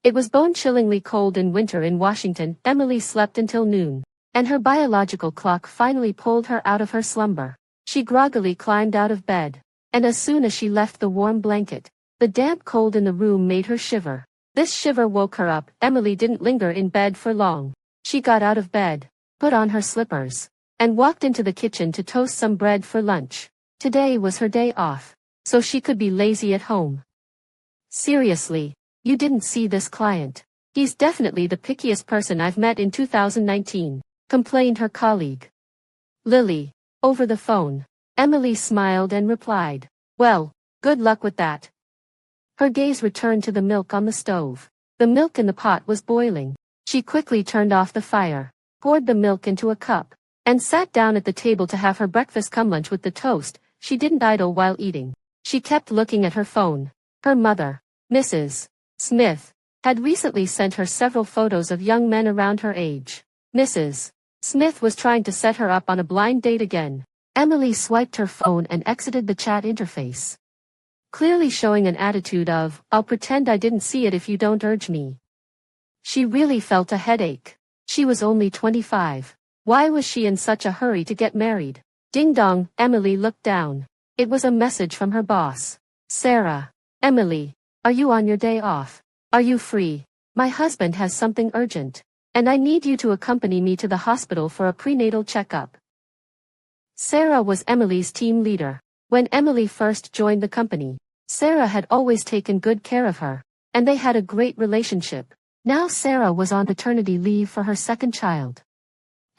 It was bone-chillingly cold in winter in Washington. Emily slept until noon, and her biological clock finally pulled her out of her slumber. She groggily climbed out of bed, and as soon as she left the warm blanket, the damp cold in the room made her shiver. This shiver woke her up. Emily didn't linger in bed for long. She got out of bed, put on her slippers, and walked into the kitchen to toast some bread for lunch. Today was her day off, so she could be lazy at home. Seriously, you didn't see this client. He's definitely the pickiest person I've met in 2019, complained her colleague. Lily, over the phone. Emily smiled and replied, well, good luck with that. Her gaze returned to the milk on the stove. The milk in the pot was boiling. She quickly turned off the fire, poured the milk into a cup, and sat down at the table to have her breakfast come lunch with the toast. She didn't idle while eating. She kept looking at her phone. Her mother, Mrs. Smith, had recently sent her several photos of young men around her age. Mrs. Smith was trying to set her up on a blind date again. Emily swiped her phone and exited the chat interface, clearly showing an attitude of, I'll pretend I didn't see it if you don't urge me. She really felt a headache. She was only 25. Why was she in such a hurry to get married? Ding dong, Emily looked down. It was a message from her boss. Sarah. Emily, are you on your day off? Are you free? My husband has something urgent, and I need you to accompany me to the hospital for a prenatal checkup. Sarah was Emily's team leader. When Emily first joined the company, Sarah had always taken good care of her, and they had a great relationship. Now Sarah was on paternity leave for her second child,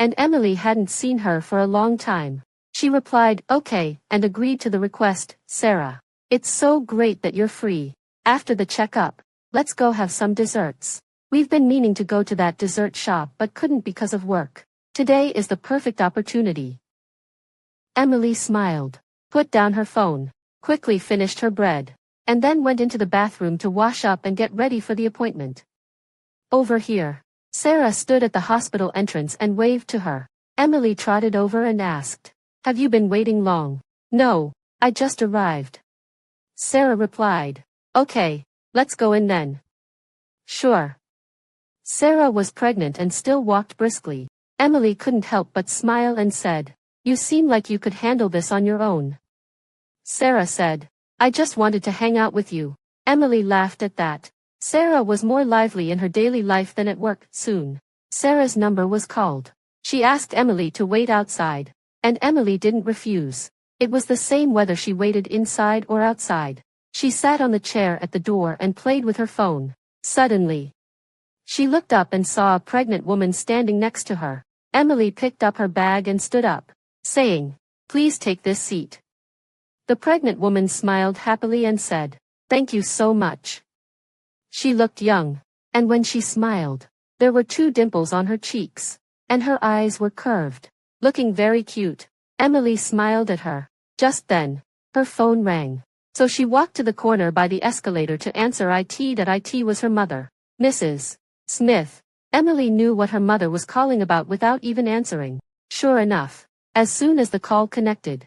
and Emily hadn't seen her for a long time. She replied, okay, and agreed to the request. Sarah, it's so great that you're free. After the checkup, let's go have some desserts. We've been meaning to go to that dessert shop but couldn't because of work. Today is the perfect opportunity. Emily smiled, put down her phone, quickly finished her bread, and then went into the bathroom to wash up and get ready for the appointment. Over here. Sarah stood at the hospital entrance and waved to her. Emily trotted over and asked, have you been waiting long? No, I just arrived. Sarah replied, okay, let's go in then. Sure. Sarah was pregnant and still walked briskly. Emily couldn't help but smile and said, you seem like you could handle this on your own. Sarah said, I just wanted to hang out with you. Emily laughed at that. Sarah was more lively in her daily life than at work. Soon, Sarah's number was called. She asked Emily to wait outside, and Emily didn't refuse. It was the same whether she waited inside or outside. She sat on the chair at the door and played with her phone. Suddenly, she looked up and saw a pregnant woman standing next to her. Emily picked up her bag and stood up, saying, please take this seat. The pregnant woman smiled happily and said, thank you so much. She looked young, and when she smiled, there were 2 dimples on her cheeks, and her eyes were curved, looking very cute. Emily smiled at her. Just then, her phone rang, so she walked to the corner by the escalator to answer it. That it was her mother, Mrs. Smith. Emily knew what her mother was calling about without even answering. Sure enough, as soon as the call connected,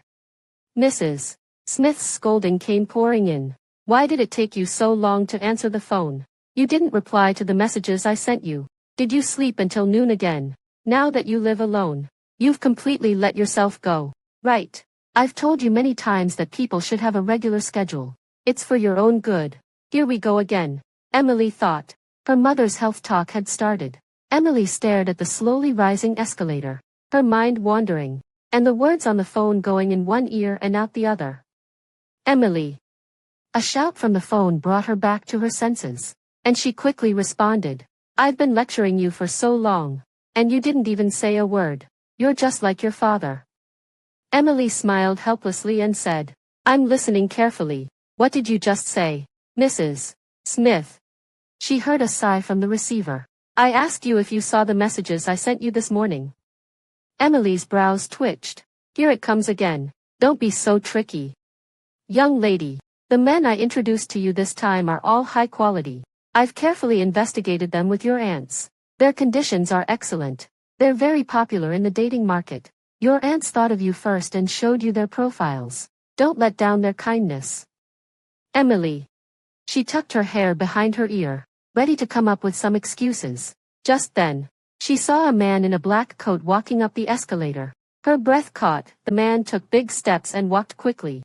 Mrs. Smith's scolding came pouring in. Why did it take you so long to answer the phone? You didn't reply to the messages I sent you. Did you sleep until noon again? Now that you live alone, you've completely let yourself go. Right. I've told you many times that people should have a regular schedule. It's for your own good. Here we go again. Emily thought. Her mother's health talk had started. Emily stared at the slowly rising escalator, her mind wandering, and the words on the phone going in one ear and out the other. Emily. A shout from the phone brought her back to her senses, and she quickly responded. I've been lecturing you for so long, and you didn't even say a word. You're just like your father. Emily smiled helplessly and said, I'm listening carefully. What did you just say, Mrs. Smith? She heard a sigh from the receiver. I asked you if you saw the messages I sent you this morning. Emily's brows twitched. Here it comes again. Don't be so tricky. Young lady, the men I introduced to you this time are all high quality. I've carefully investigated them with your aunts. Their conditions are excellent. They're very popular in the dating market. Your aunts thought of you first and showed you their profiles. Don't let down their kindness. Emily. She tucked her hair behind her ear. ready to come up with some excuses. Just then, she saw a man in a black coat walking up the escalator. Her breath caught. The man took big steps and walked quickly,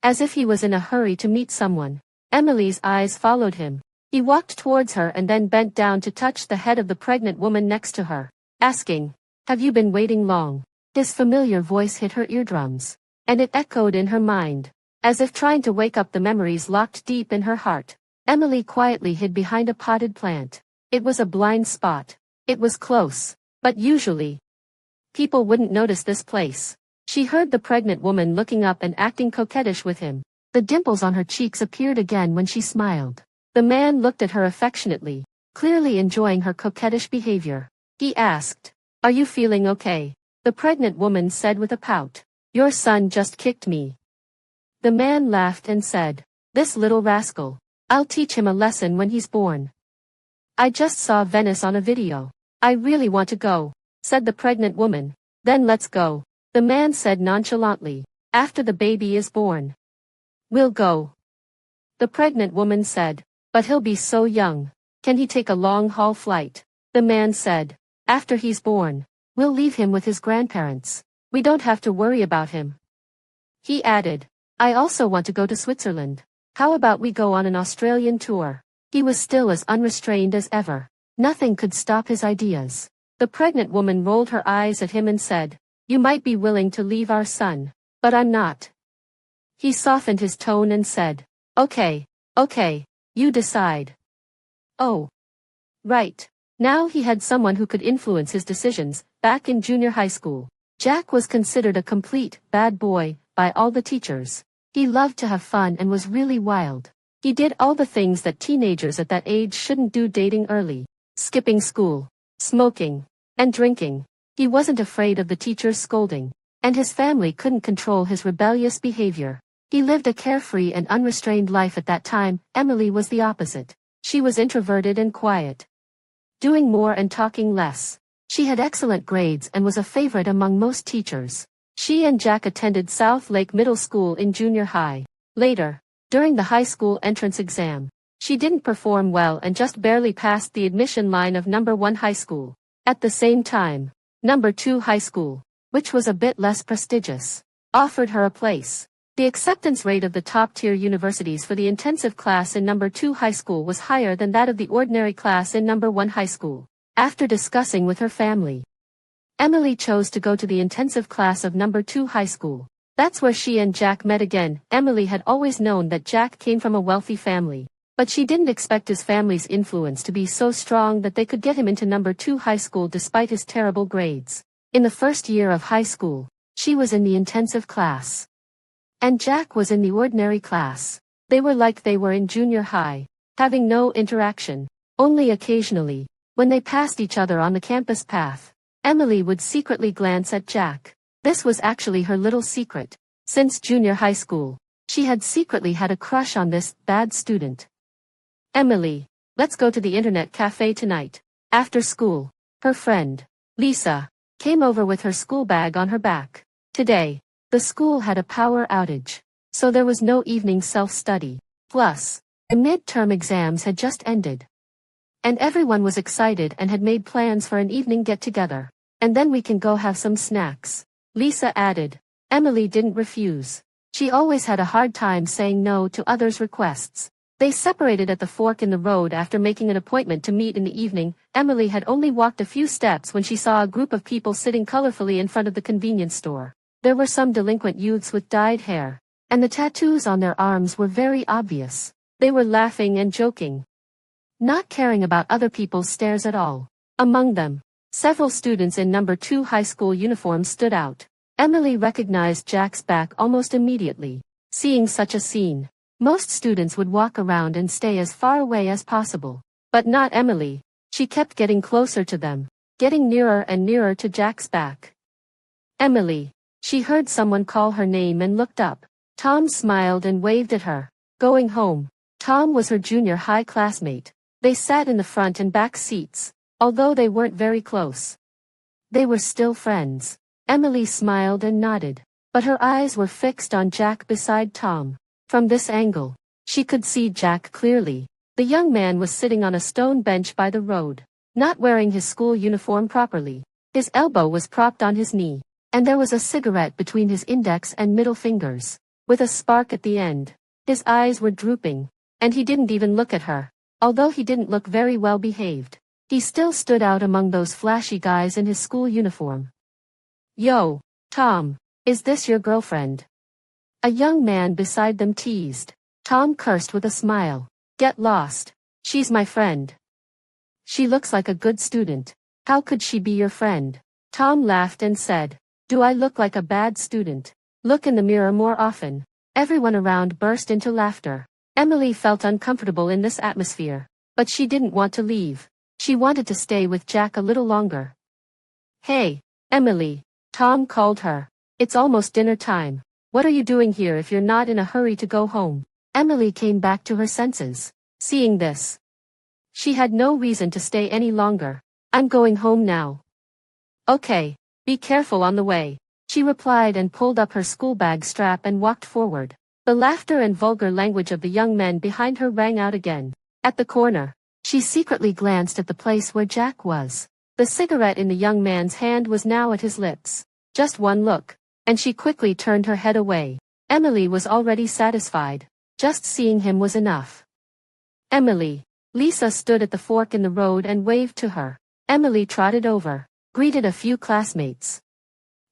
as if he was in a hurry to meet someone. Emily's eyes followed him. He walked towards her and then bent down to touch the head of the pregnant woman next to her, asking, "Have you been waiting long?" His familiar voice hit her eardrums, and it echoed in her mind, as if trying to wake up the memories locked deep in her heart. Emily quietly hid behind a potted plant. It was a blind spot. It was close, but usually, people wouldn't notice this place. She heard the pregnant woman looking up and acting coquettish with him. The dimples on her cheeks appeared again when she smiled. The man looked at her affectionately, clearly enjoying her coquettish behavior. He asked, "Are you feeling okay?" The pregnant woman said with a pout, "Your son just kicked me." The man laughed and said, "This little rascal. I'll teach him a lesson when he's born." "I just saw Venice on a video. I really want to go," said the pregnant woman. "Then let's go," the man said nonchalantly. "After the baby is born, we'll go." The pregnant woman said, "But he'll be so young. Can he take a long-haul flight?" The man said, "After he's born, we'll leave him with his grandparents. We don't have to worry about him." He added, "I also want to go to Switzerland. How about we go on an Australian tour?" He was still as unrestrained as ever. Nothing could stop his ideas. The pregnant woman rolled her eyes at him and said, "You might be willing to leave our son, but I'm not." He softened his tone and said, Okay, you decide." Oh. Right. Now he had someone who could influence his decisions. Back in junior high school, Jack was considered a complete bad boy by all the teachers. He loved to have fun and was really wild. He did all the things that teenagers at that age shouldn't do: dating early, skipping school, smoking, and drinking. He wasn't afraid of the teacher's scolding, and his family couldn't control his rebellious behavior. He lived a carefree and unrestrained life at that time. Emily was the opposite. She was introverted and quiet, doing more and talking less. She had excellent grades and was a favorite among most teachers. She and Jack attended South Lake Middle School in junior high. Later, during the high school entrance exam, she didn't perform well and just barely passed the admission line of number 1 high school. At the same time, number 2 high school, which was a bit less prestigious, offered her a place. The acceptance rate of the top-tier universities for the intensive class in number 2 high school was higher than that of the ordinary class in number 1 high school. After discussing with her family, Emily chose to go to the intensive class of number 2 high school. That's where she and Jack met again. Emily had always known that Jack came from a wealthy family, but she didn't expect his family's influence to be so strong that they could get him into number 2 high school despite his terrible grades. In the first year of high school, she was in the intensive class, and Jack was in the ordinary class. They were like they were in junior high, having no interaction. Only occasionally, when they passed each other on the campus path, Emily would secretly glance at Jack. This was actually her little secret. Since junior high school, she had secretly had a crush on this bad student. "Emily, let's go to the internet cafe tonight." After school, her friend, Lisa, came over with her school bag on her back. Today, the school had a power outage, so there was no evening self-study. Plus, the midterm exams had just ended, and everyone was excited and had made plans for an evening get-together. "And then we can go have some snacks," Lisa added. Emily didn't refuse. She always had a hard time saying no to others' requests. They separated at the fork in the road after making an appointment to meet in the evening. Emily had only walked a few steps when she saw a group of people sitting colorfully in front of the convenience store. There were some delinquent youths with dyed hair, and the tattoos on their arms were very obvious. They were laughing and joking, not caring about other people's stares at all. Among them, several students in number 2 high school uniforms stood out. Emily recognized Jack's back almost immediately. Seeing such a scene, most students would walk around and stay as far away as possible. But not Emily. She kept getting closer to them, getting nearer and nearer to Jack's back. "Emily." She heard someone call her name and looked up. Tom smiled and waved at her. Going home. Tom was her junior high classmate. They sat in the front and back seats, although they weren't very close. They were still friends. Emily smiled and nodded, but her eyes were fixed on Jack beside Tom. From this angle, she could see Jack clearly. The young man was sitting on a stone bench by the road, not wearing his school uniform properly. His elbow was propped on his knee, and there was a cigarette between his index and middle fingers, with a spark at the end. His eyes were drooping, and he didn't even look at her. Although he didn't look very well behaved, he still stood out among those flashy guys in his school uniform. "Yo, Tom, is this your girlfriend?" A young man beside them teased. Tom cursed with a smile. "Get lost. She's my friend." "She looks like a good student. How could she be your friend?" Tom laughed and said, "Do I look like a bad student? Look in the mirror more often." Everyone around burst into laughter. Emily felt uncomfortable in this atmosphere, but she didn't want to leave. She wanted to stay with Jack a little longer. "Hey, Emily," Tom called her. "It's almost dinner time. What are you doing here if you're not in a hurry to go home?" Emily came back to her senses, seeing this. She had no reason to stay any longer. "I'm going home now." "Okay, be careful on the way," she replied and pulled up her school bag strap and walked forward. The laughter and vulgar language of the young men behind her rang out again. At the corner, she secretly glanced at the place where Jack was. The cigarette in the young man's hand was now at his lips. Just one look, and she quickly turned her head away. Emily was already satisfied. Just seeing him was enough. "Emily." Lisa stood at the fork in the road and waved to her. Emily trotted over, greeted a few classmates,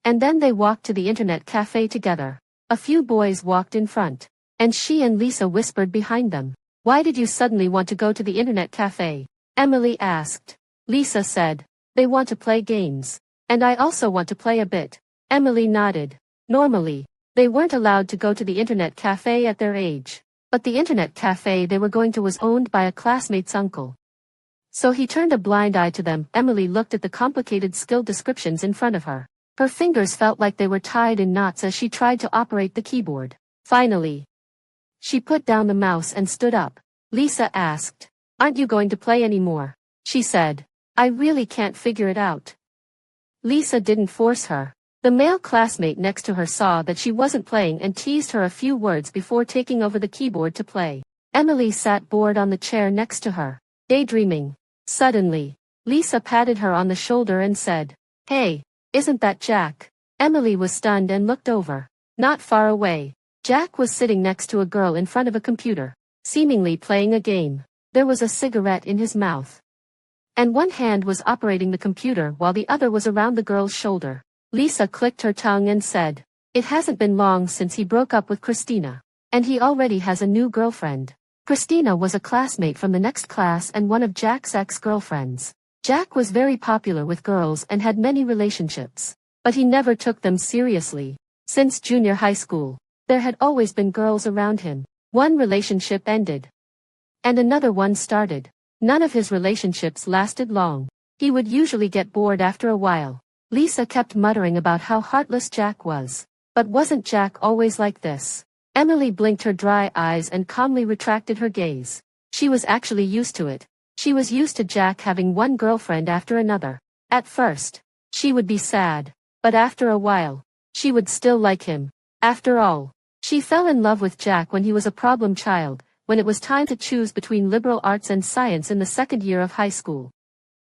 and then they walked to the internet cafe together. A few boys walked in front, and she and Lisa whispered behind them. "Why did you suddenly want to go to the internet cafe?" Emily asked. Lisa said, "They want to play games. And I also want to play a bit." Emily nodded. Normally, they weren't allowed to go to the internet cafe at their age, but the internet cafe they were going to was owned by a classmate's uncle. So he turned a blind eye to them. Emily looked at the complicated skill descriptions in front of her. Her fingers felt like they were tied in knots as she tried to operate the keyboard. Finally, she put down the mouse and stood up. Lisa asked, "Aren't you going to play anymore?" She said, "I really can't figure it out." Lisa didn't force her. The male classmate next to her saw that she wasn't playing and teased her a few words before taking over the keyboard to play. Emily sat bored on the chair next to her, daydreaming. Suddenly, Lisa patted her on the shoulder and said, "Hey, isn't that Jack?" Emily was stunned and looked over. Not far away, Jack was sitting next to a girl in front of a computer, seemingly playing a game. There was a cigarette in his mouth, and one hand was operating the computer while the other was around the girl's shoulder. Lisa clicked her tongue and said, "It hasn't been long since he broke up with Christina, and he already has a new girlfriend." Christina was a classmate from the next class and one of Jack's ex-girlfriends. Jack was very popular with girls and had many relationships, but he never took them seriously. Since junior high school, there had always been girls around him. One relationship ended, and another one started. None of his relationships lasted long. He would usually get bored after a while. Lisa kept muttering about how heartless Jack was. But wasn't Jack always like this? Emily blinked her dry eyes and calmly retracted her gaze. She was actually used to it. She was used to Jack having one girlfriend after another. At first, she would be sad, but after a while, she would still like him. After all, she fell in love with Jack when he was a problem child, when it was time to choose between liberal arts and science in the second year of high school.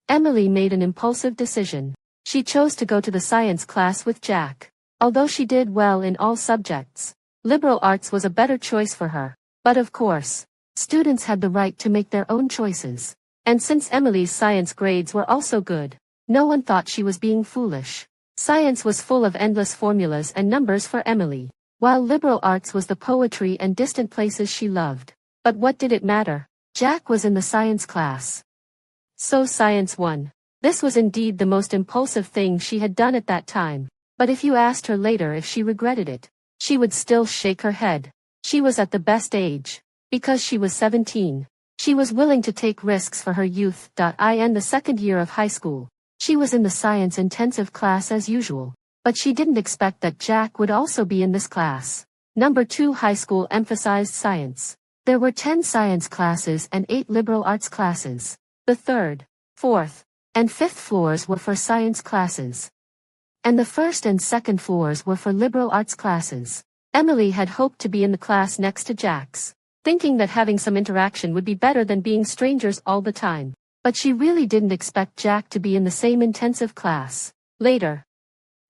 Emily made an impulsive decision. She chose to go to the science class with Jack. Although she did well in all subjects, liberal arts was a better choice for her. But of course, students had the right to make their own choices. And since Emily's science grades were also good, no one thought she was being foolish. Science was full of endless formulas and numbers for Emily, while liberal arts was the poetry and distant places she loved. But what did it matter? Jack was in the science class, so science won. This was indeed the most impulsive thing she had done at that time. But if you asked her later if she regretted it, she would still shake her head. She was at the best age. Because she was 17. She was willing to take risks for her youth. In the second year of high school, she was in the science intensive class as usual. But she didn't expect that Jack would also be in this class. Number 2 high school emphasized science. There were 10 science classes and 8 liberal arts classes. The third, fourth, and fifth floors were for science classes, and the first and second floors were for liberal arts classes. Emily had hoped to be in the class next to Jack's, thinking that having some interaction would be better than being strangers all the time. But she really didn't expect Jack to be in the same intensive class. Later,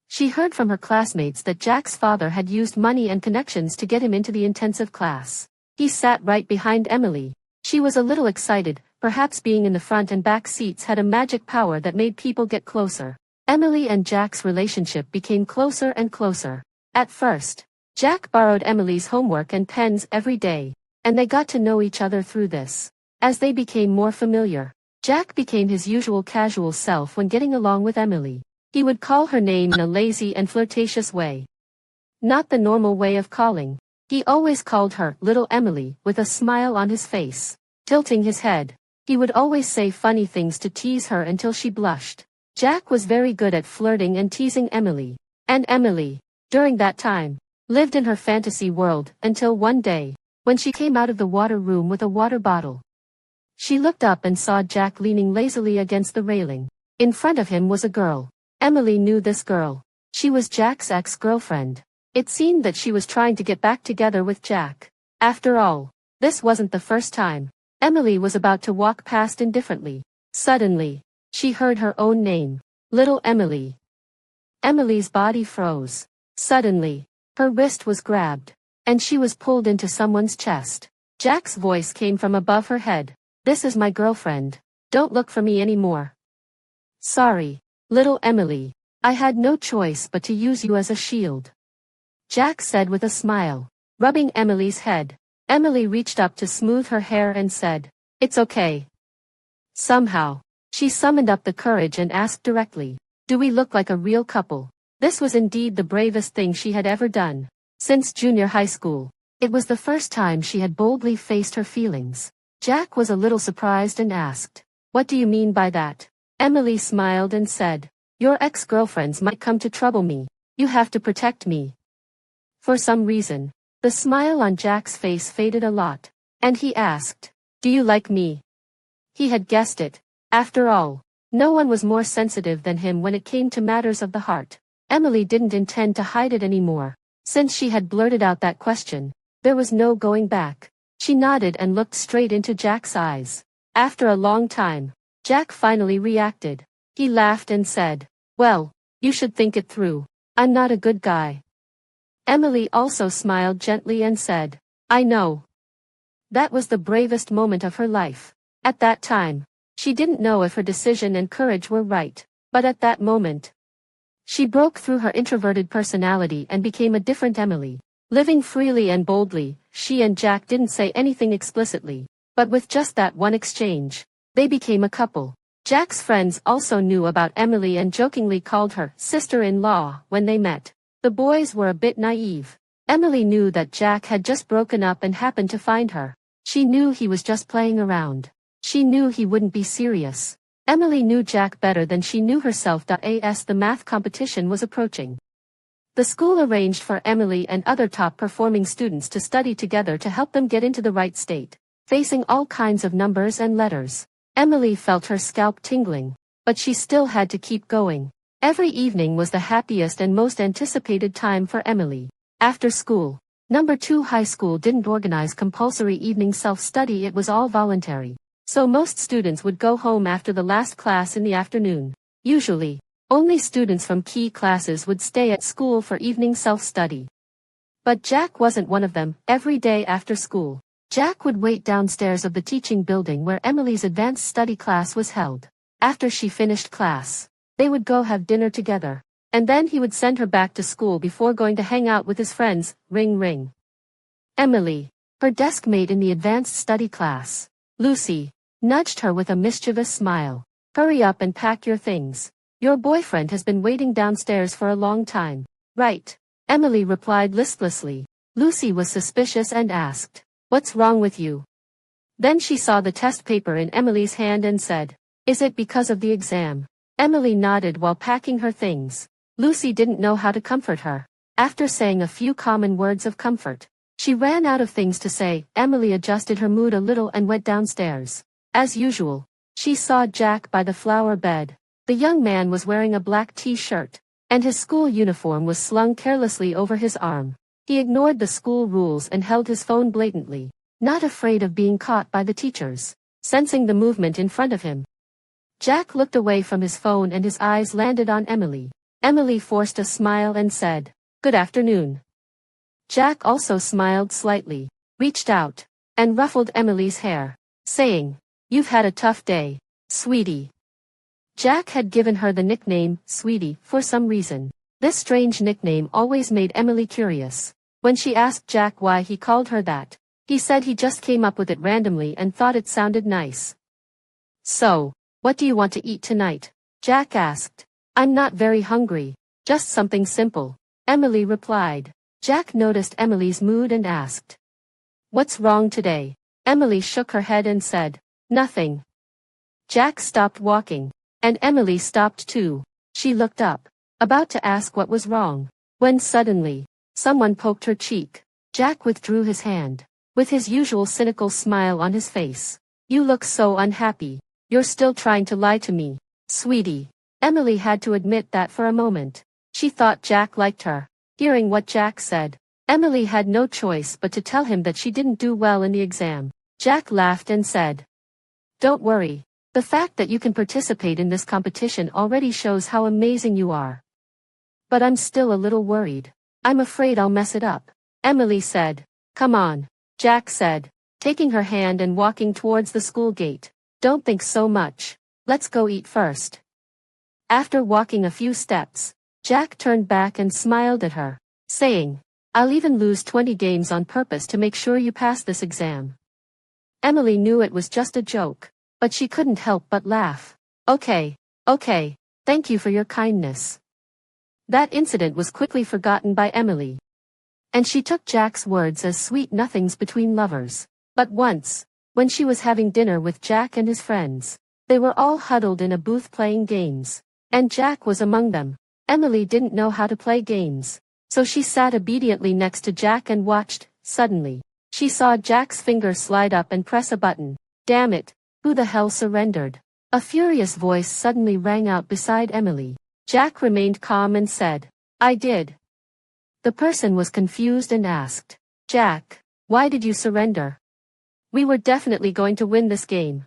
she heard from her classmates that Jack's father had used money and connections to get him into the intensive class. He sat right behind Emily. She was a little excited, perhaps being in the front and back seats had a magic power that made people get closer. Emily and Jack's relationship became closer and closer. At first, Jack borrowed Emily's homework and pens every day, and they got to know each other through this. As they became more familiar, Jack became his usual casual self when getting along with Emily. He would call her name in a lazy and flirtatious way. Not the normal way of calling. He always called her Little Emily with a smile on his face. Tilting his head, he would always say funny things to tease her until she blushed. Jack was very good at flirting and teasing Emily. And Emily, during that time, lived in her fantasy world until one day, when she came out of the water room with a water bottle. She looked up and saw Jack leaning lazily against the railing. In front of him was a girl. Emily knew this girl. She was Jack's ex-girlfriend. It seemed that she was trying to get back together with Jack. After all, this wasn't the first time. Emily was about to walk past indifferently. Suddenly, she heard her own name. Little Emily. Emily's body froze. Suddenly, her wrist was grabbed, and she was pulled into someone's chest. Jack's voice came from above her head. "This is my girlfriend. Don't look for me anymore." "Sorry, little Emily. I had no choice but to use you as a shield," Jack said with a smile, rubbing Emily's head. Emily reached up to smooth her hair and said, "It's okay." Somehow, she summoned up the courage and asked directly, "Do we look like a real couple?" This was indeed the bravest thing she had ever done. Since junior high school, it was the first time she had boldly faced her feelings. Jack was a little surprised and asked, "What do you mean by that?" Emily smiled and said, "Your ex-girlfriends might come to trouble me. You have to protect me." For some reason, the smile on Jack's face faded a lot, and he asked, "Do you like me?" He had guessed it. After all, no one was more sensitive than him when it came to matters of the heart. Emily didn't intend to hide it anymore. Since she had blurted out that question, there was no going back. She nodded and looked straight into Jack's eyes. After a long time, Jack finally reacted. He laughed and said, "Well, you should think it through. I'm not a good guy." Emily also smiled gently and said, "I know." That was the bravest moment of her life. At that time, she didn't know if her decision and courage were right, but at that moment, she broke through her introverted personality and became a different Emily. Living freely and boldly, she and Jack didn't say anything explicitly, but with just that one exchange, they became a couple. Jack's friends also knew about Emily and jokingly called her sister-in-law when they met. The boys were a bit naive. Emily knew that Jack had just broken up and happened to find her. She knew he was just playing around. She knew he wouldn't be serious. Emily knew Jack better than she knew herself. As the math competition was approaching, the school arranged for Emily and other top-performing students to study together to help them get into the right state. Facing all kinds of numbers and letters, Emily felt her scalp tingling, but she still had to keep going. Every evening was the happiest and most anticipated time for Emily. After school, No. 2 high school didn't organize compulsory evening self-study. It was all voluntary. So most students would go home after the last class in the afternoon. Usually, only students from key classes would stay at school for evening self-study. But Jack wasn't one of them. Every day after school, Jack would wait downstairs of the teaching building where Emily's advanced study class was held. After she finished class, they would go have dinner together, and then he would send her back to school before going to hang out with his friends. Ring ring. Emily, her desk mate in the advanced study class, Lucy, nudged her with a mischievous smile. "Hurry up and pack your things. Your boyfriend has been waiting downstairs for a long time." "Right," Emily replied listlessly. Lucy was suspicious and asked, "What's wrong with you?" Then she saw the test paper in Emily's hand and said, "Is it because of the exam?" Emily nodded while packing her things. Lucy didn't know how to comfort her. After saying a few common words of comfort, she ran out of things to say. Emily adjusted her mood a little and went downstairs. As usual, she saw Jack by the flower bed. The young man was wearing a black t-shirt, and his school uniform was slung carelessly over his arm. He ignored the school rules and held his phone blatantly. not afraid of being caught by the teachers. Sensing the movement in front of him, Jack looked away from his phone and his eyes landed on Emily. Emily forced a smile and said, "Good afternoon." Jack also smiled slightly, reached out, and ruffled Emily's hair, saying, "You've had a tough day, sweetie." Jack had given her the nickname, Sweetie, for some reason. This strange nickname always made Emily curious. When she asked Jack why he called her that, he said he just came up with it randomly and thought it sounded nice. "So, what do you want to eat tonight?" Jack asked. "I'm not very hungry, just something simple," Emily replied. Jack noticed Emily's mood and asked, "What's wrong today?" Emily shook her head and said, "Nothing." Jack stopped walking, and Emily stopped too. She looked up, about to ask what was wrong, when suddenly, someone poked her cheek. Jack withdrew his hand, with his usual cynical smile on his face. "You look so unhappy. You're still trying to lie to me, sweetie." Emily had to admit that for a moment. She thought Jack liked her. Hearing what Jack said, Emily had no choice but to tell him that she didn't do well in the exam. Jack laughed and said, "Don't worry. The fact that you can participate in this competition already shows how amazing you are. But I'm still a little worried. I'm afraid I'll mess it up." Emily said, "Come on," Jack said, taking her hand and walking towards the school gate. "Don't think so much. Let's go eat first." After walking a few steps, Jack turned back and smiled at her, saying, "I'll even lose 20 games on purpose to make sure you pass this exam." Emily knew it was just a joke, but she couldn't help but laugh. Okay, thank you for your kindness." That incident was quickly forgotten by Emily, and she took Jack's words as sweet nothings between lovers. But once, when she was having dinner with Jack and his friends, they were all huddled in a booth playing games, and Jack was among them. Emily didn't know how to play games, so she sat obediently next to Jack and watched. Suddenly, she saw Jack's finger slide up and press a button. "Damn it, who the hell surrendered?" A furious voice suddenly rang out beside Emily. Jack remained calm and said, "I did." The person was confused and asked, "Jack, why did you surrender? We were definitely going to win this game."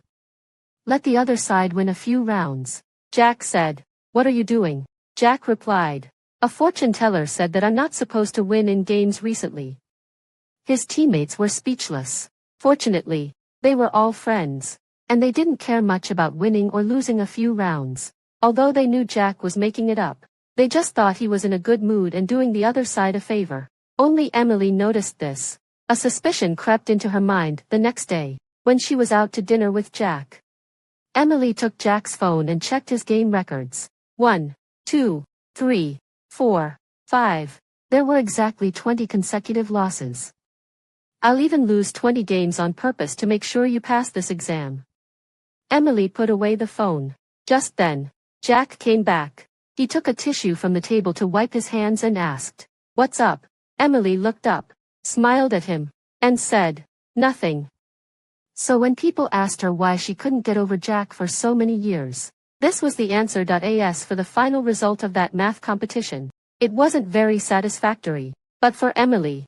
"Let the other side win a few rounds," Jack said. "What are you doing?" Jack replied, "A fortune teller said that I'm not supposed to win in games recently." His teammates were speechless. Fortunately, they were all friends, and they didn't care much about winning or losing a few rounds. Although they knew Jack was making it up, they just thought he was in a good mood and doing the other side a favor. Only Emily noticed this. A suspicion crept into her mind the next day, when she was out to dinner with Jack. Emily took Jack's phone and checked his game records. 1, 2, 3, 4, 5. There were exactly 20 consecutive losses. "I'll even lose 20 games on purpose to make sure you pass this exam." Emily put away the phone. Just then, Jack came back. He took a tissue from the table to wipe his hands and asked, "What's up?" Emily looked up, smiled at him, and said, "Nothing." So when people asked her why she couldn't get over Jack for so many years, this was the answer. As for the final result of that math competition, it wasn't very satisfactory, but for Emily,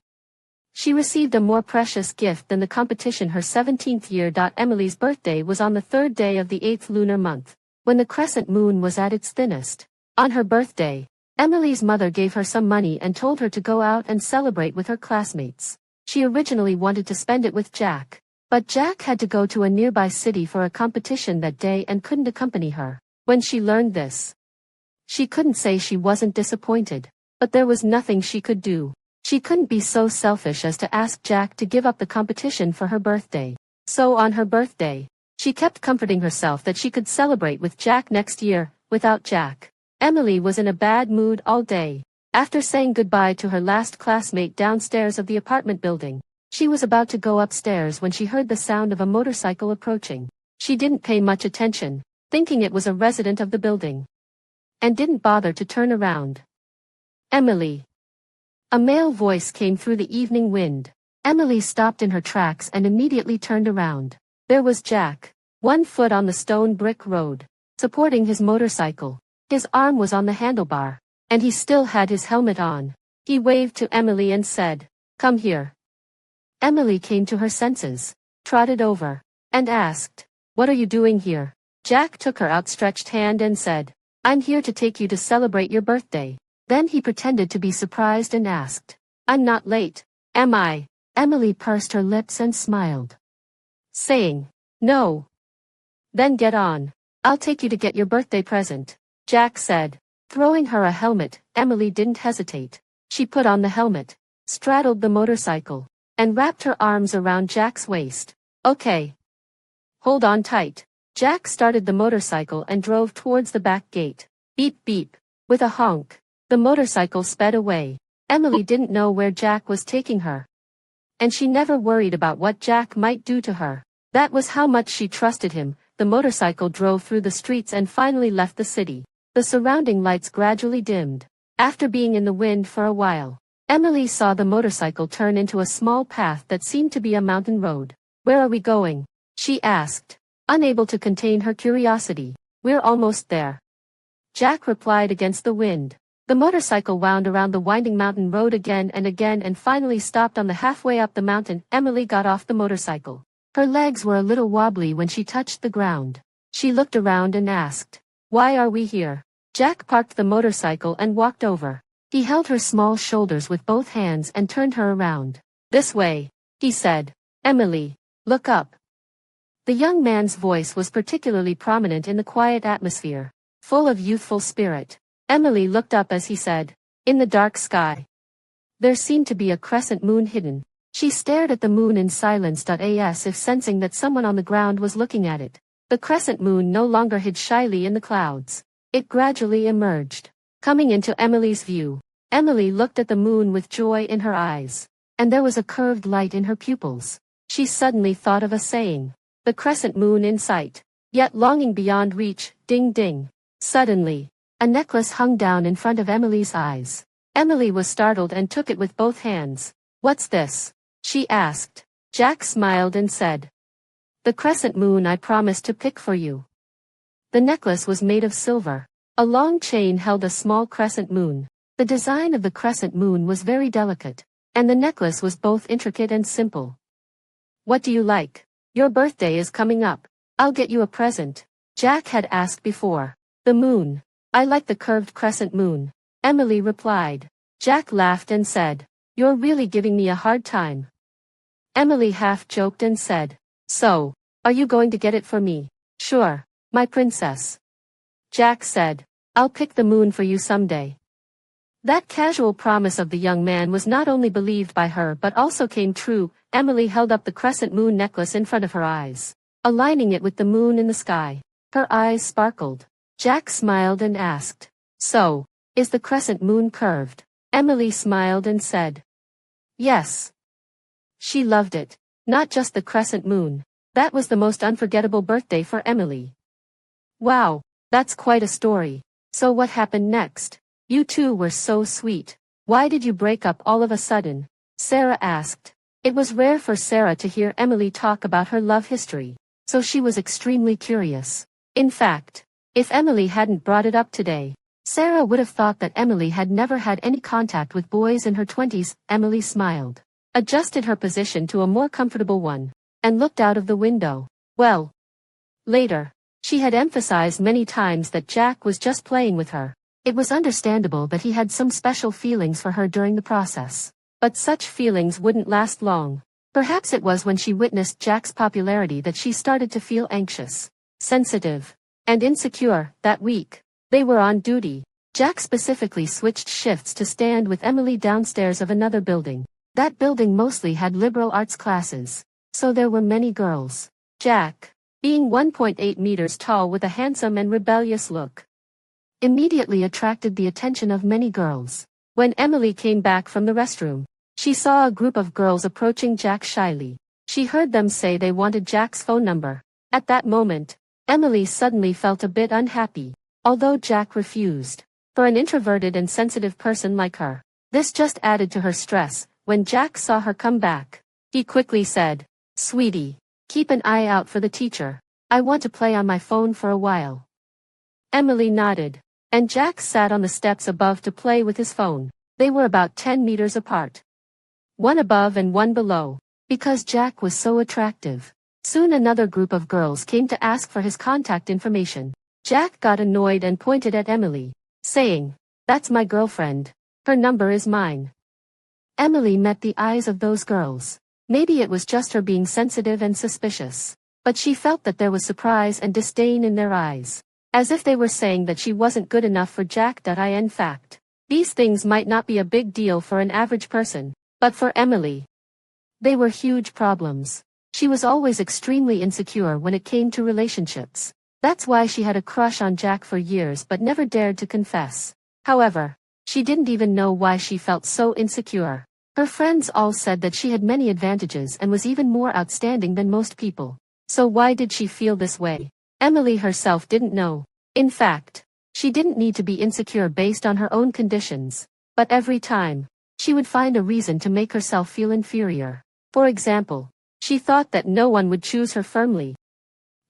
she received a more precious gift than the competition, her 17th year. Emily's birthday was on the 3rd day of the 8th lunar month, when the crescent moon was at its thinnest. On her birthday, Emily's mother gave her some money and told her to go out and celebrate with her classmates. She originally wanted to spend it with Jack, but Jack had to go to a nearby city for a competition that day and couldn't accompany her. When she learned this, she couldn't say she wasn't disappointed, but there was nothing she could do. She couldn't be so selfish as to ask Jack to give up the competition for her birthday. So on her birthday, she kept comforting herself that she could celebrate with Jack next year. Without Jack, Emily was in a bad mood all day. After saying goodbye to her last classmate downstairs of the apartment building, she was about to go upstairs when she heard the sound of a motorcycle approaching. She didn't pay much attention, thinking it was a resident of the building, and didn't bother to turn around. "Emily." A male voice came through the evening wind. Emily stopped in her tracks and immediately turned around. There was Jack, 1 foot on the stone brick road, supporting his motorcycle. His arm was on the handlebar, and he still had his helmet on. He waved to Emily and said, "Come here." Emily came to her senses, trotted over, and asked, "What are you doing here?" Jack took her outstretched hand and said, "I'm here to take you to celebrate your birthday." Then he pretended to be surprised and asked, "I'm not late, am I?" Emily pursed her lips and smiled, saying, "No." "Then get on. I'll take you to get your birthday present," Jack said, throwing her a helmet. Emily didn't hesitate. She put on the helmet, straddled the motorcycle, and wrapped her arms around Jack's waist. "Okay. Hold on tight." Jack started the motorcycle and drove towards the back gate. Beep beep. With a honk, the motorcycle sped away. Emily didn't know where Jack was taking her, and she never worried about what Jack might do to her. That was how much she trusted him. The motorcycle drove through the streets and finally left the city. The surrounding lights gradually dimmed. After being in the wind for a while, Emily saw the motorcycle turn into a small path that seemed to be a mountain road. "Where are we going?" she asked, unable to contain her curiosity. "We're almost there," Jack replied against the wind. The motorcycle wound around the winding mountain road again and finally stopped on the halfway up the mountain. Emily got off the motorcycle. Her legs were a little wobbly when she touched the ground. She looked around and asked, "Why are we here?" Jack parked the motorcycle and walked over. He held her small shoulders with both hands and turned her around. "This way," he said. "Emily, look up." The young man's voice was particularly prominent in the quiet atmosphere, full of youthful spirit. Emily looked up as he said, "In the dark sky, there seemed to be a crescent moon hidden." She stared at the moon in silence as if sensing that someone on the ground was looking at it. The crescent moon no longer hid shyly in the clouds. It gradually emerged, coming into Emily's view. Emily looked at the moon with joy in her eyes, and there was a curved light in her pupils. She suddenly thought of a saying, "The crescent moon in sight, yet longing beyond reach." Ding ding. Suddenly, a necklace hung down in front of Emily's eyes. Emily was startled and took it with both hands. "What's this?" she asked. Jack smiled and said, "The crescent moon I promised to pick for you." The necklace was made of silver. A long chain held a small crescent moon. The design of the crescent moon was very delicate, and the necklace was both intricate and simple. "What do you like? Your birthday is coming up. I'll get you a present," Jack had asked before. "The moon. I like the curved crescent moon," Emily replied. Jack laughed and said, "You're really giving me a hard time." Emily half joked and said, "So, are you going to get it for me?" "Sure, my princess," Jack said. "I'll pick the moon for you someday." That casual promise of the young man was not only believed by her but also came true. Emily held up the crescent moon necklace in front of her eyes, aligning it with the moon in the sky. Her eyes sparkled. Jack smiled and asked, "So, is the crescent moon curved?" Emily smiled and said, "Yes." She loved it. Not just the crescent moon. That was the most unforgettable birthday for Emily. "Wow, that's quite a story. So what happened next? You two were so sweet. Why did you break up all of a sudden?" Sarah asked. It was rare for Sarah to hear Emily talk about her love history, so she was extremely curious. In fact, if Emily hadn't brought it up today, Sarah would have thought that Emily had never had any contact with boys in her 20s. Emily smiled, adjusted her position to a more comfortable one, and looked out of the window. Well, later, she had emphasized many times that Jack was just playing with her. It was understandable that he had some special feelings for her during the process. But such feelings wouldn't last long. Perhaps it was when she witnessed Jack's popularity that she started to feel anxious, sensitive, and insecure. That week, they were on duty. Jack specifically switched shifts to stand with Emily downstairs of another building. That building mostly had liberal arts classes, so there were many girls. Jack, being 1.8 meters tall with a handsome and rebellious look, immediately attracted the attention of many girls. When Emily came back from the restroom, she saw a group of girls approaching Jack shyly. She heard them say they wanted Jack's phone number. At that moment, Emily suddenly felt a bit unhappy, although Jack refused. For an introverted and sensitive person like her, this just added to her stress. When Jack saw her come back, he quickly said, "Sweetie, keep an eye out for the teacher. I want to play on my phone for a while." Emily nodded, and Jack sat on the steps above to play with his phone. They were about 10 meters apart, one above and one below. because Jack was so attractive. Soon another group of girls came to ask for his contact information. Jack got annoyed and pointed at Emily, saying, "That's my girlfriend. Her number is mine." Emily met the eyes of those girls. Maybe it was just her being sensitive and suspicious, but she felt that there was surprise and disdain in their eyes, as if they were saying that she wasn't good enough for Jack. In fact, these things might not be a big deal for an average person, but for Emily, they were huge problems. She was always extremely insecure when it came to relationships. That's why she had a crush on Jack for years but never dared to confess. However, she didn't even know why she felt so insecure. Her friends all said that she had many advantages and was even more outstanding than most people. So why did she feel this way? Emily herself didn't know. In fact, she didn't need to be insecure based on her own conditions. But every time, she would find a reason to make herself feel inferior. For example, she thought that no one would choose her firmly,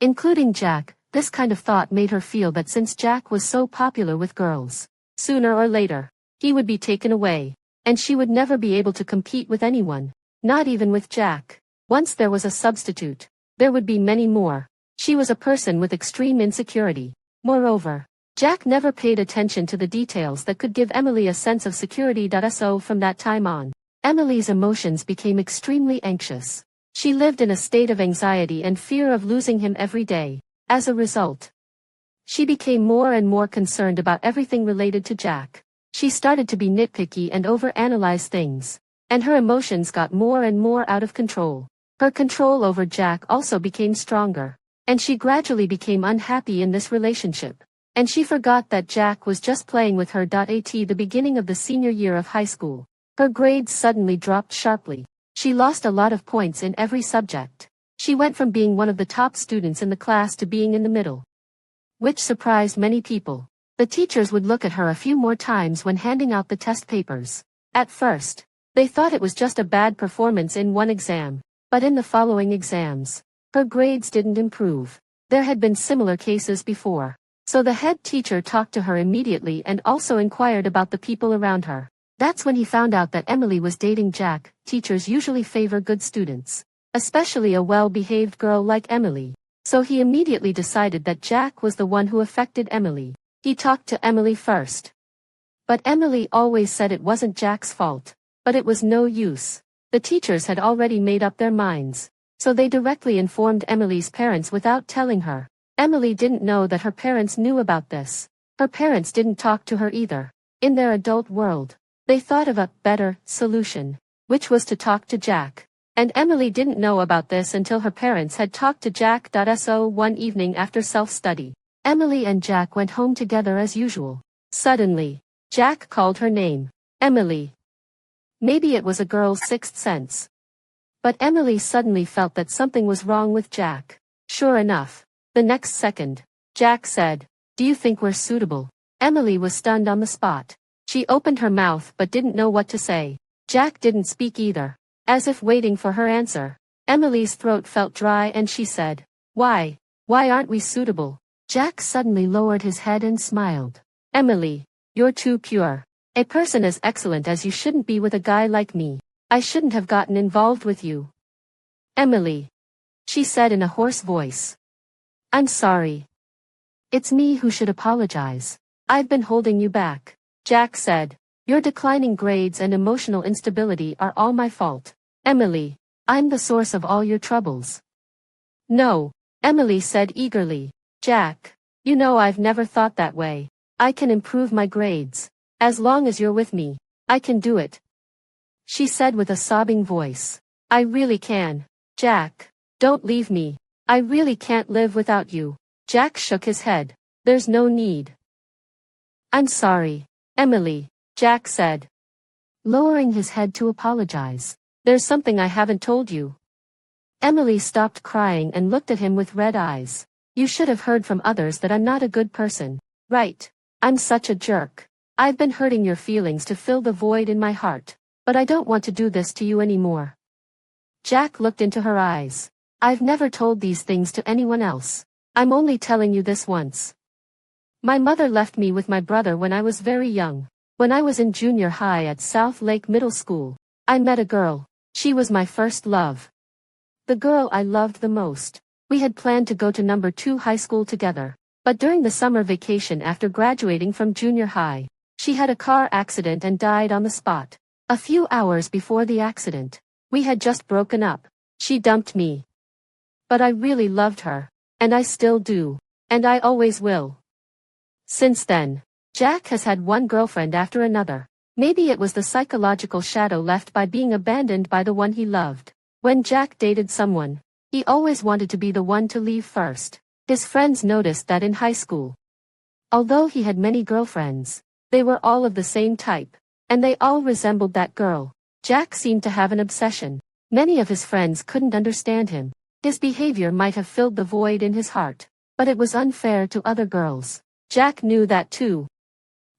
including Jack. This kind of thought made her feel that since Jack was so popular with girls, sooner or later, he would be taken away, and she would never be able to compete with anyone, not even with Jack. Once there was a substitute, there would be many more. She was a person with extreme insecurity. Moreover, Jack never paid attention to the details that could give Emily a sense of security. So from that time on, Emily's emotions became extremely anxious. She lived in a state of anxiety and fear of losing him every day. As a result, she became more and more concerned about everything related to Jack. She started to be nitpicky and overanalyze things, and her emotions got more and more out of control. Her control over Jack also became stronger, and she gradually became unhappy in this relationship. And she forgot that Jack was just playing with her. At the beginning of the senior year of high school, her grades suddenly dropped sharply. She lost a lot of points in every subject. She went from being one of the top students in the class to being in the middle, which surprised many people. The teachers would look at her a few more times when handing out the test papers. At first, they thought it was just a bad performance in one exam, but in the following exams, her grades didn't improve. There had been similar cases before, so the head teacher talked to her immediately and also inquired about the people around her. That's when he found out that Emily was dating Jack. Teachers usually favor good students, especially a well-behaved girl like Emily. So he immediately decided that Jack was the one who affected Emily. He talked to Emily first, but Emily always said it wasn't Jack's fault. But it was no use. The teachers had already made up their minds, so they directly informed Emily's parents without telling her. Emily didn't know that her parents knew about this. Her parents didn't talk to her either. In their adult world, they thought of a better solution, which was to talk to Jack. And Emily didn't know about this until her parents had talked to Jack. So one evening after self-study, Emily and Jack went home together as usual. Suddenly, Jack called her name. Emily. Maybe it was a girl's sixth sense, but Emily suddenly felt that something was wrong with Jack. Sure enough, the next second, Jack said, "Do you think we're suitable?" Emily was stunned on the spot. She opened her mouth but didn't know what to say. Jack didn't speak either, as if waiting for her answer. Emily's throat felt dry and she said, Why aren't we suitable?" Jack suddenly lowered his head and smiled. "Emily, you're too pure. A person as excellent as you shouldn't be with a guy like me. I shouldn't have gotten involved with you." "Emily," she said in a hoarse voice. "I'm sorry. It's me who should apologize. I've been holding you back." Jack said, "Your declining grades and emotional instability are all my fault. Emily, I'm the source of all your troubles." "No," Emily said eagerly. "Jack, you know I've never thought that way. I can improve my grades. As long as you're with me, I can do it," she said with a sobbing voice. "I really can. Jack, don't leave me. I really can't live without you." Jack shook his head. "There's no need." "I'm sorry, Emily," Jack said, lowering his head to apologize. "There's something I haven't told you." Emily stopped crying and looked at him with red eyes. "You should have heard from others that I'm not a good person, right? I'm such a jerk. I've been hurting your feelings to fill the void in my heart, but I don't want to do this to you anymore." Jack looked into her eyes. "I've never told these things to anyone else. I'm only telling you this once. My mother left me with my brother when I was very young. When I was in junior high at South Lake Middle School, I met a girl. She was my first love. The girl I loved the most. We had planned to go to number 2 high school together. But during the summer vacation after graduating from junior high, she had a car accident and died on the spot. A few hours before the accident, we had just broken up. She dumped me. But I really loved her. And I still do. And I always will. Since then, Jack has had one girlfriend after another. Maybe it was the psychological shadow left by being abandoned by the one he loved. When Jack dated someone, he always wanted to be the one to leave first. His friends noticed that in high school. Although he had many girlfriends, they were all of the same type, and they all resembled that girl. Jack seemed to have an obsession. Many of his friends couldn't understand him. His behavior might have filled the void in his heart, but it was unfair to other girls. Jack knew that too.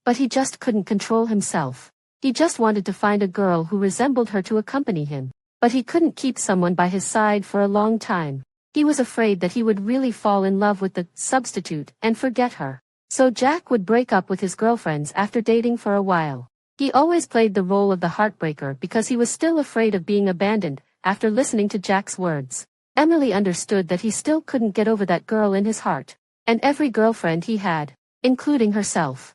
But he just couldn't control himself. He just wanted to find a girl who resembled her to accompany him. But he couldn't keep someone by his side for a long time. He was afraid that he would really fall in love with the substitute and forget her. So Jack would break up with his girlfriends after dating for a while. He always played the role of the heartbreaker because he was still afraid of being abandoned. After listening to Jack's words, Emily understood that he still couldn't get over that girl in his heart. And every girlfriend he had, including herself,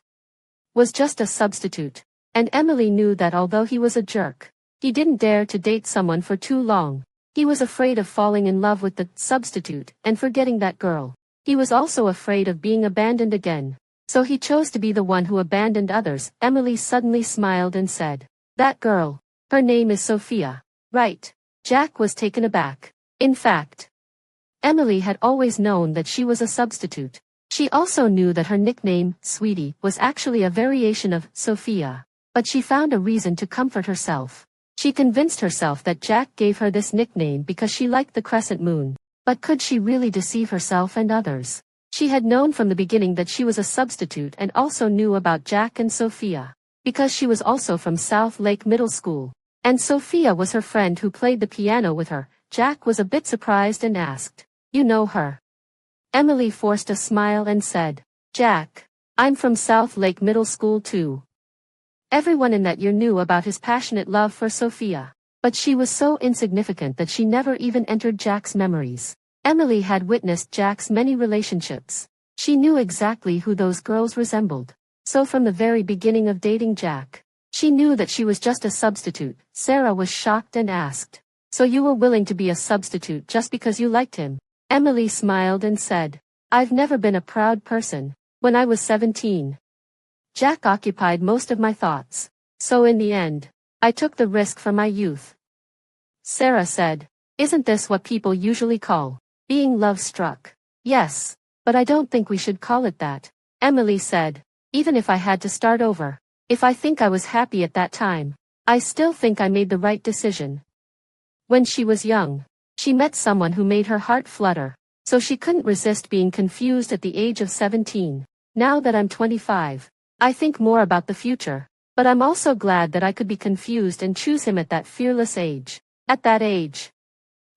was just a substitute. And Emily knew that although he was a jerk, he didn't dare to date someone for too long. He was afraid of falling in love with the substitute and forgetting that girl. He was also afraid of being abandoned again. So he chose to be the one who abandoned others. Emily suddenly smiled and said, "That girl. Her name is Sophia, right?" Jack was taken aback. In fact, Emily had always known that she was a substitute. She also knew that her nickname, Sweetie, was actually a variation of Sophia. But she found a reason to comfort herself. She convinced herself that Jack gave her this nickname because she liked the crescent moon. But could she really deceive herself and others? She had known from the beginning that she was a substitute and also knew about Jack and Sophia, because she was also from South Lake Middle School. And Sophia was her friend who played the piano with her. Jack was a bit surprised and asked, "You know her?" Emily forced a smile and said, "Jack, I'm from South Lake Middle School too." Everyone in that year knew about his passionate love for Sophia, but she was so insignificant that she never even entered Jack's memories. Emily had witnessed Jack's many relationships. She knew exactly who those girls resembled. So from the very beginning of dating Jack, she knew that she was just a substitute. Sarah was shocked and asked, "So you were willing to be a substitute just because you liked him?" Emily smiled and said, "I've never been a proud person. When I was 17, Jack occupied most of my thoughts. So in the end, I took the risk for my youth." Sarah said, "Isn't this what people usually call being love-struck?" "Yes, but I don't think we should call it that." Emily said, "Even if I had to start over, if I think I was happy at that time, I still think I made the right decision." When she was young, she met someone who made her heart flutter, so she couldn't resist being confused at the age of 17. Now that I'm 25, I think more about the future, but I'm also glad that I could be confused and choose him at that fearless age. At that age,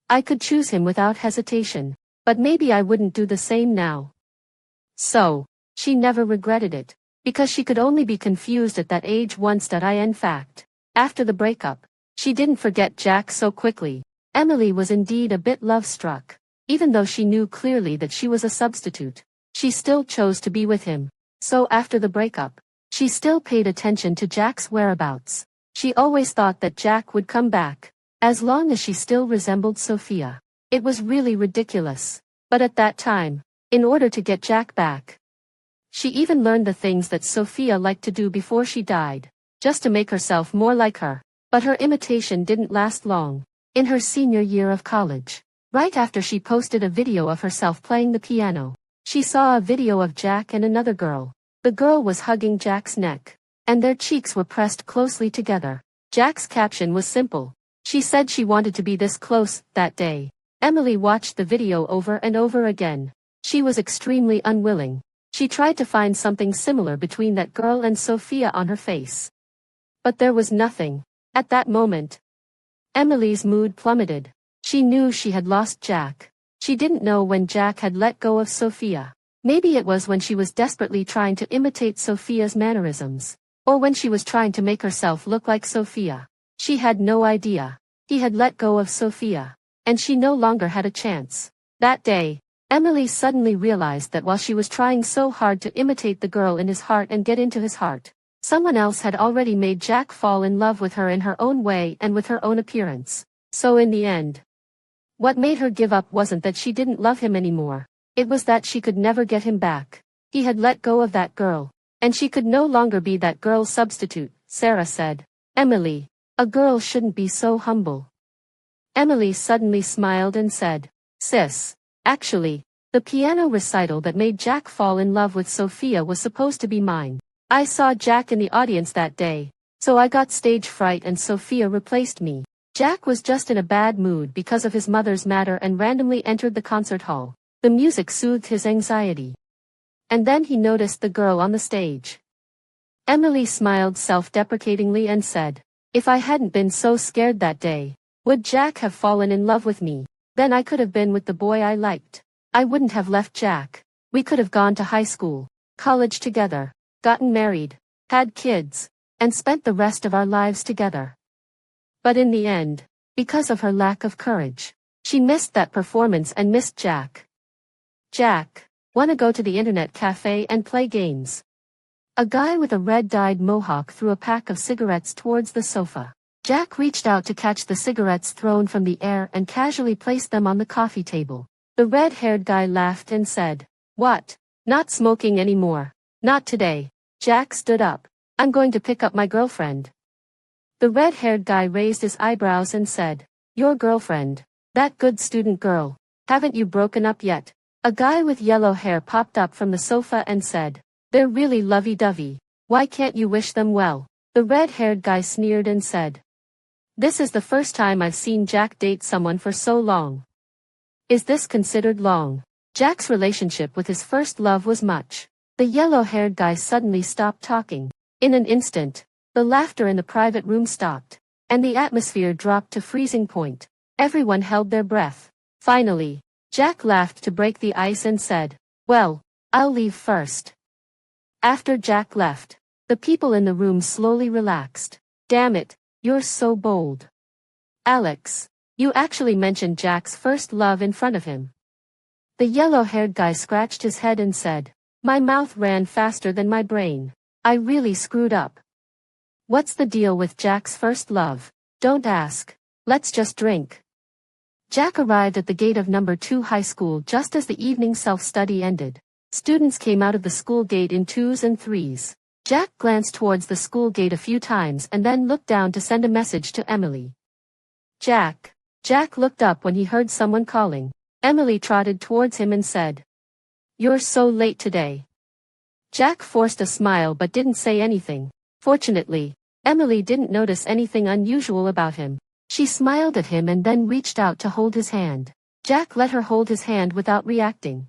I could choose him without hesitation, but maybe I wouldn't do the same now. So, she never regretted it, because she could only be confused at that age once. In fact, after the breakup, she didn't forget Jack so quickly. Emily was indeed a bit love-struck. Even though she knew clearly that she was a substitute, she still chose to be with him. So after the breakup, she still paid attention to Jack's whereabouts. She always thought that Jack would come back, as long as she still resembled Sophia. It was really ridiculous. But at that time, in order to get Jack back, she even learned the things that Sophia liked to do before she died, just to make herself more like her. But her imitation didn't last long. In her senior year of college, right after she posted a video of herself playing the piano, she saw a video of Jack and another girl. The girl was hugging Jack's neck, and their cheeks were pressed closely together. Jack's caption was simple. She said she wanted to be this close that day. Emily watched the video over and over again. She was extremely unwilling. She tried to find something similar between that girl and Sophia on her face. But there was nothing. At that moment, Emily's mood plummeted. She knew she had lost Jack. She didn't know when Jack had let go of Sophia. Maybe it was when she was desperately trying to imitate Sophia's mannerisms, or when she was trying to make herself look like Sophia. She had no idea. He had let go of Sophia, and she no longer had a chance. That day, Emily suddenly realized that while she was trying so hard to imitate the girl in his heart and get into his heart, someone else had already made Jack fall in love with her in her own way and with her own appearance. So in the end, what made her give up wasn't that she didn't love him anymore. It was that she could never get him back. He had let go of that girl, and she could no longer be that girl's substitute. Sarah said, "Emily, a girl shouldn't be so humble." Emily suddenly smiled and said, "Sis, actually, the piano recital that made Jack fall in love with Sophia was supposed to be mine. I saw Jack in the audience that day, so I got stage fright and Sophia replaced me." Jack was just in a bad mood because of his mother's matter and randomly entered the concert hall. The music soothed his anxiety. And then he noticed the girl on the stage. Emily smiled self-deprecatingly and said, "If I hadn't been so scared that day, would Jack have fallen in love with me? Then I could have been with the boy I liked. I wouldn't have left Jack. We could have gone to high school, college together, gotten married, had kids, and spent the rest of our lives together." But in the end, because of her lack of courage, she missed that performance and missed Jack. "Jack, wanna go to the internet cafe and play games?" A guy with a red-dyed mohawk threw a pack of cigarettes towards the sofa. Jack reached out to catch the cigarettes thrown from the air and casually placed them on the coffee table. The red-haired guy laughed and said, "What? Not smoking anymore? Not today." Jack stood up. "I'm going to pick up my girlfriend." The red-haired guy raised his eyebrows and said, "Your girlfriend? That good student girl? Haven't you broken up yet?" A guy with yellow hair popped up from the sofa and said, "They're really lovey-dovey. Why can't you wish them well?" The red-haired guy sneered and said, "This is the first time I've seen Jack date someone for so long." Is this considered long? Jack's relationship with his first love was much. The yellow-haired guy suddenly stopped talking. In an instant, the laughter in the private room stopped, and the atmosphere dropped to freezing point. Everyone held their breath. Finally, Jack laughed to break the ice and said, "Well, I'll leave first." After Jack left, the people in the room slowly relaxed. "Damn it, you're so bold. Alex, you actually mentioned Jack's first love in front of him." The yellow-haired guy scratched his head and said, "My mouth ran faster than my brain. I really screwed up." "What's the deal with Jack's first love? Don't ask. Let's just drink." Jack arrived at the gate of number 2 high school just as the evening self-study ended. Students came out of the school gate in 2s and 3s. Jack glanced towards the school gate a few times and then looked down to send a message to Emily. "Jack." Jack looked up when he heard someone calling. Emily trotted towards him and said, "You're so late today." Jack forced a smile but didn't say anything. Fortunately, Emily didn't notice anything unusual about him. She smiled at him and then reached out to hold his hand. Jack let her hold his hand without reacting.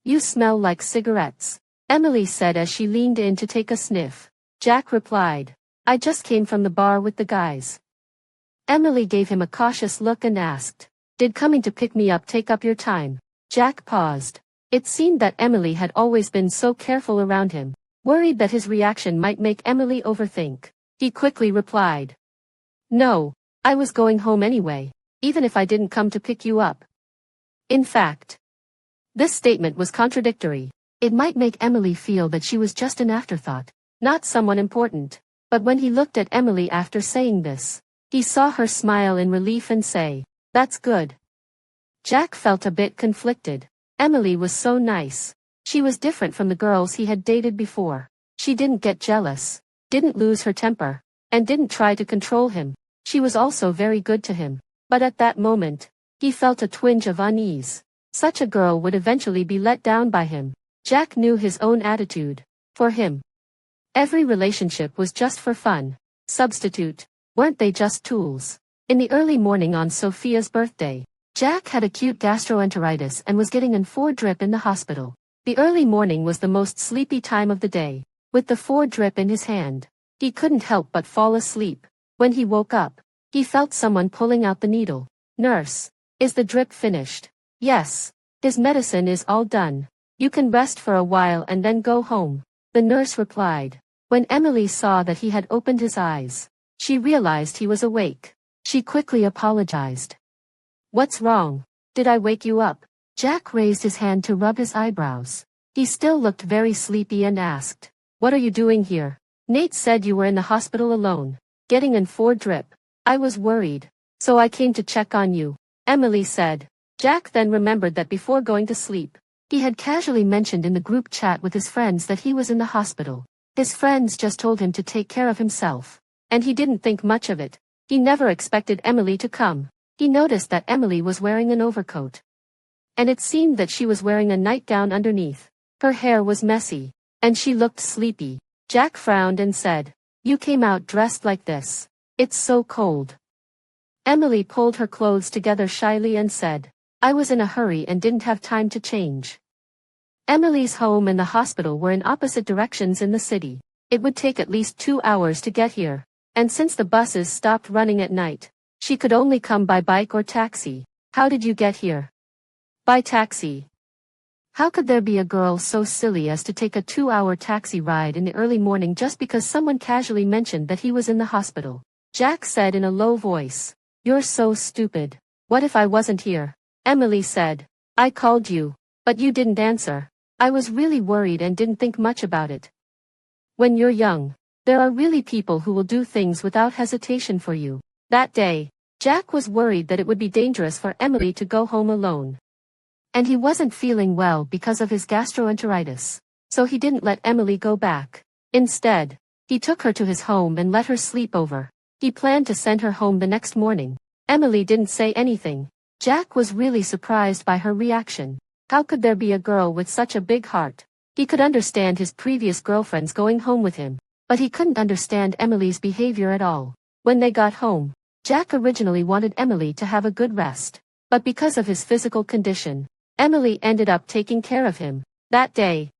"You smell like cigarettes," Emily said as she leaned in to take a sniff. Jack replied, "I just came from the bar with the guys." Emily gave him a cautious look and asked, "Did coming to pick me up take up your time?" Jack paused. It seemed that Emily had always been so careful around him. Worried that his reaction might make Emily overthink, he quickly replied, "No, I was going home anyway, even if I didn't come to pick you up." In fact, this statement was contradictory. It might make Emily feel that she was just an afterthought, not someone important. But when he looked at Emily after saying this, he saw her smile in relief and say, "That's good." Jack felt a bit conflicted. Emily was so nice. She was different from the girls he had dated before. She didn't get jealous, didn't lose her temper, and didn't try to control him. She was also very good to him. But at that moment, he felt a twinge of unease. Such a girl would eventually be let down by him. Jack knew his own attitude. For him, every relationship was just for fun. Substitute. Weren't they just tools? In the early morning on Sophia's birthday, Jack had acute gastroenteritis and was getting an 4 drip in the hospital. The early morning was the most sleepy time of the day. With the 4 drip in his hand, he couldn't help but fall asleep. When he woke up, he felt someone pulling out the needle. "Nurse, is the drip finished?" "Yes. His medicine is all done. You can rest for a while and then go home," the nurse replied. When Emily saw that he had opened his eyes, she realized he was awake. She quickly apologized. What's wrong? Did I wake you up? Jack raised his hand to rub his eyebrows. He still looked very sleepy and asked, what are you doing here? Nate said you were in the hospital alone, getting an 4 drip. I was worried, so I came to check on you, Emily said. Jack then remembered that before going to sleep, he had casually mentioned in the group chat with his friends that he was in the hospital. His friends just told him to take care of himself, and he didn't think much of it. He never expected Emily to come. He noticed that Emily was wearing an overcoat, and it seemed that she was wearing a nightgown underneath. Her hair was messy, and she looked sleepy. Jack frowned and said, you came out dressed like this. It's so cold. Emily pulled her clothes together shyly and said, I was in a hurry and didn't have time to change. Emily's home and the hospital were in opposite directions in the city. It would take at least 2 hours to get here, and since the buses stopped running at night, she could only come by bike or taxi. How did you get here? By taxi. How could there be a girl so silly as to take a 2-hour taxi ride in the early morning just because someone casually mentioned that he was in the hospital? Jack said in a low voice. You're so stupid. What if I wasn't here? Emily said. I called you, but you didn't answer. I was really worried and didn't think much about it. When you're young, there are really people who will do things without hesitation for you. That day, Jack was worried that it would be dangerous for Emily to go home alone. And he wasn't feeling well because of his gastroenteritis, so he didn't let Emily go back. Instead, he took her to his home and let her sleep over. He planned to send her home the next morning. Emily didn't say anything. Jack was really surprised by her reaction. How could there be a girl with such a big heart? He could understand his previous girlfriends going home with him, but he couldn't understand Emily's behavior at all. When they got home, Jack originally wanted Emily to have a good rest, but because of his physical condition, Emily ended up taking care of him. That day,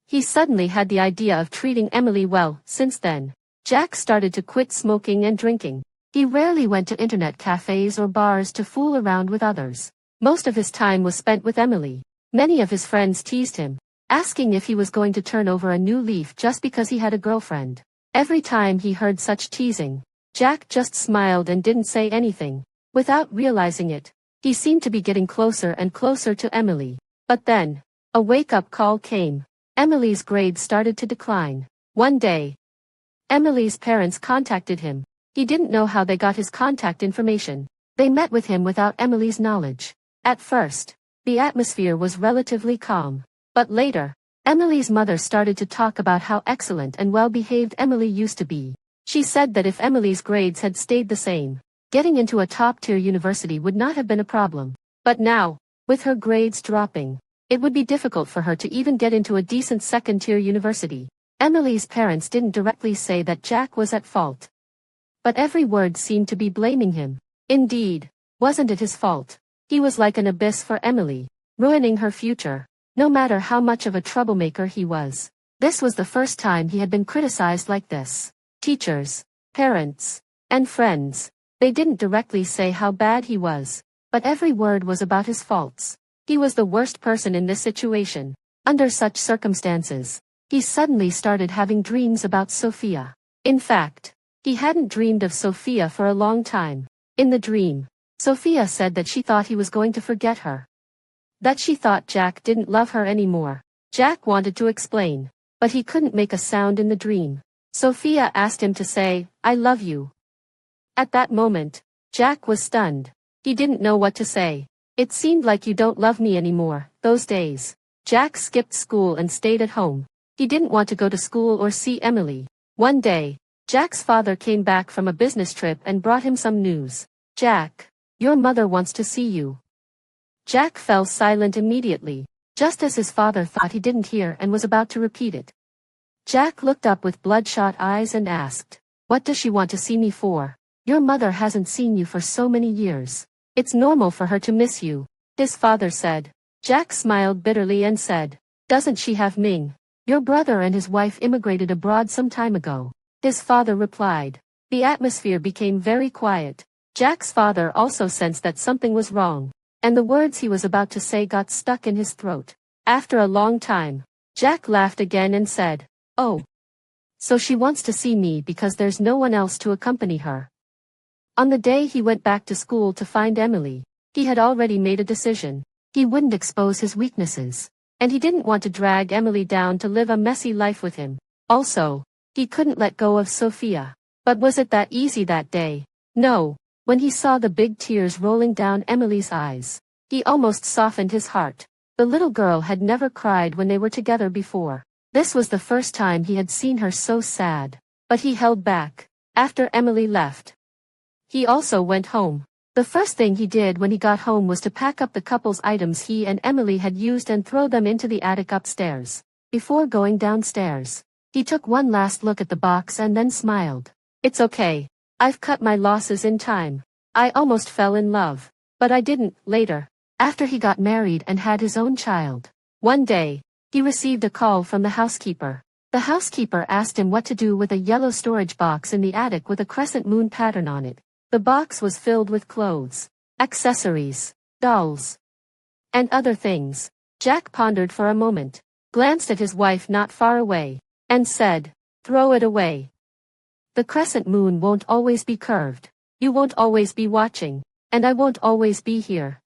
he suddenly had the idea of treating Emily well. Since then, Jack started to quit smoking and drinking. He rarely went to internet cafes or bars to fool around with others. Most of his time was spent with Emily. Many of his friends teased him, asking if he was going to turn over a new leaf just because he had a girlfriend. Every time he heard such teasing, Jack just smiled and didn't say anything. Without realizing it, he seemed to be getting closer and closer to Emily. But then, a wake-up call came. Emily's grades started to decline. One day, Emily's parents contacted him. He didn't know how they got his contact information. They met with him without Emily's knowledge. At first, the atmosphere was relatively calm. But later, Emily's mother started to talk about how excellent and well-behaved Emily used to be. She said that if Emily's grades had stayed the same, getting into a top-tier university would not have been a problem. But now, with her grades dropping, it would be difficult for her to even get into a decent second-tier university. Emily's parents didn't directly say that Jack was at fault, but every word seemed to be blaming him. Indeed, wasn't it his fault? He was like an abyss for Emily, ruining her future, no matter how much of a troublemaker he was. This was the first time he had been criticized like this. Teachers, parents, and friends, they didn't directly say how bad he was, but every word was about his faults. He was the worst person in this situation. Under such circumstances, he suddenly started having dreams about Sophia. In fact, he hadn't dreamed of Sophia for a long time. In the dream, Sophia said that she thought he was going to forget her, that she thought Jack didn't love her anymore. Jack wanted to explain, but he couldn't make a sound in the dream. Sophia asked him to say, I love you. At that moment, Jack was stunned. He didn't know what to say. It seemed like you don't love me anymore. Those days, Jack skipped school and stayed at home. He didn't want to go to school or see Emily. One day, Jack's father came back from a business trip and brought him some news. Jack, your mother wants to see you. Jack fell silent immediately, just as his father thought he didn't hear and was about to repeat it. Jack looked up with bloodshot eyes and asked, what does she want to see me for? Your mother hasn't seen you for so many years. It's normal for her to miss you, his father said. Jack smiled bitterly and said, doesn't she have Ming? Your brother and his wife immigrated abroad some time ago, his father replied. The atmosphere became very quiet. Jack's father also sensed that something was wrong, and the words he was about to say got stuck in his throat. After a long time, Jack laughed again and said, oh, so she wants to see me because there's no one else to accompany her. On the day he went back to school to find Emily, he had already made a decision. He wouldn't expose his weaknesses. And he didn't want to drag Emily down to live a messy life with him. Also, he couldn't let go of Sophia. But was it that easy that day? No. When he saw the big tears rolling down Emily's eyes, he almost softened his heart. The little girl had never cried when they were together before. This was the first time he had seen her so sad. But he held back. After Emily left, he also went home. The first thing he did when he got home was to pack up the couple's items he and Emily had used and throw them into the attic upstairs. Before going downstairs, he took one last look at the box and then smiled. It's okay. I've cut my losses in time. I almost fell in love. But I didn't, later. After he got married and had his own child. One day, he received a call from the housekeeper. The housekeeper asked him what to do with a yellow storage box in the attic with a crescent moon pattern on it. The box was filled with clothes, accessories, dolls, and other things. Jack pondered for a moment, glanced at his wife not far away, and said, "Throw it away. The crescent moon won't always be curved. You won't always be watching, and I won't always be here.